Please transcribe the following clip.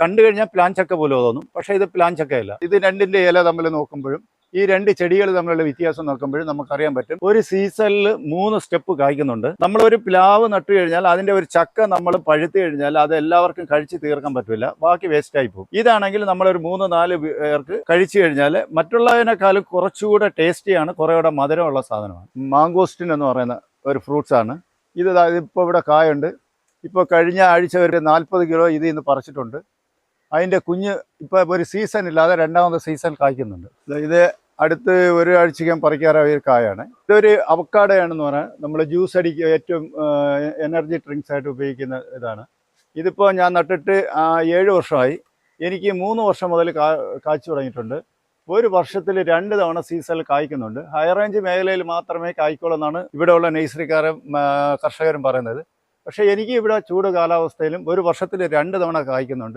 കണ്ടു കഴിഞ്ഞാൽ പ്ലാൻ ചക്ക പോലെ തോന്നും, പക്ഷേ ഇത് പ്ലാൻ ചക്കയല്ല. ഇത് രണ്ടിൻ്റെ ഇല തമ്മിൽ നോക്കുമ്പോഴും ഈ രണ്ട് ചെടികൾ തമ്മിലുള്ള വ്യത്യാസം നോക്കുമ്പോഴും നമുക്കറിയാൻ പറ്റും ഒരു സീസണിൽ 3 സ്റ്റെപ്പ് കായ്ക്കുന്നുണ്ട്. നമ്മളൊരു പ്ലാവ് നട്ടു കഴിഞ്ഞാൽ അതിൻ്റെ ഒരു ചക്ക നമ്മൾ പഴുത്തു കഴിഞ്ഞാൽ അത് എല്ലാവർക്കും കഴിച്ച് തീർക്കാൻ പറ്റില്ല, ബാക്കി വേസ്റ്റായി പോകും. ഇതാണെങ്കിൽ നമ്മളൊരു 3-4 പേർക്ക് കഴിച്ചു കഴിഞ്ഞാൽ മറ്റുള്ളതിനേക്കാളും കുറച്ചുകൂടെ ടേസ്റ്റിയാണ്, കുറേയൂടെ മധുരമുള്ള സാധനമാണ്. മാങ്കോസ്റ്റിൻ എന്ന് പറയുന്ന ഒരു ഫ്രൂട്ട്സാണ് ഇത്. ഇപ്പോൾ ഇവിടെ കായുണ്ട്. ഇപ്പോൾ കഴിഞ്ഞ ആഴ്ച ഒരു 40 കിലോ ഇതിൽ നിന്ന് പറിച്ചിട്ടുണ്ട്. അതിൻ്റെ കുഞ്ഞ് ഇപ്പോൾ ഒരു സീസൺ ഇല്ലാതെ രണ്ടാമത്തെ സീസൺ കായ്ക്കുന്നുണ്ട്. ഇത് അടുത്ത് ഒരാഴ്ചയ്ക്കും പറിക്കാറായ ഒരു കായാണ്. ഇതൊരു അവക്കാഡോയാണെന്ന് പറഞ്ഞാൽ നമ്മൾ ജ്യൂസ് അടിക്കുക ഏറ്റവും എനർജി ഡ്രിങ്ക്സ് ആയിട്ട് ഉപയോഗിക്കുന്ന ഇതാണ്. ഇതിപ്പോൾ ഞാൻ നട്ടിട്ട് 7 വർഷമായി. എനിക്ക് 3 വർഷം മുതൽ കായ്ച്ചു തുടങ്ങിയിട്ടുണ്ട്. ഒരു വർഷത്തിൽ 2 തവണ സീസണിൽ കായ്ക്കുന്നുണ്ട്. ഹൈ റേഞ്ച് മേഖലയിൽ മാത്രമേ കായ്ക്കുള്ളൂ എന്നാണ് ഇവിടെയുള്ള നഴ്സറിക്കാരും കർഷകരും പറയുന്നത്. പക്ഷേ എനിക്ക് ഇവിടെ ചൂട് കാലാവസ്ഥയിലും ഒരു വർഷത്തിൽ 2 തവണ കായ്ക്കുന്നുണ്ട്.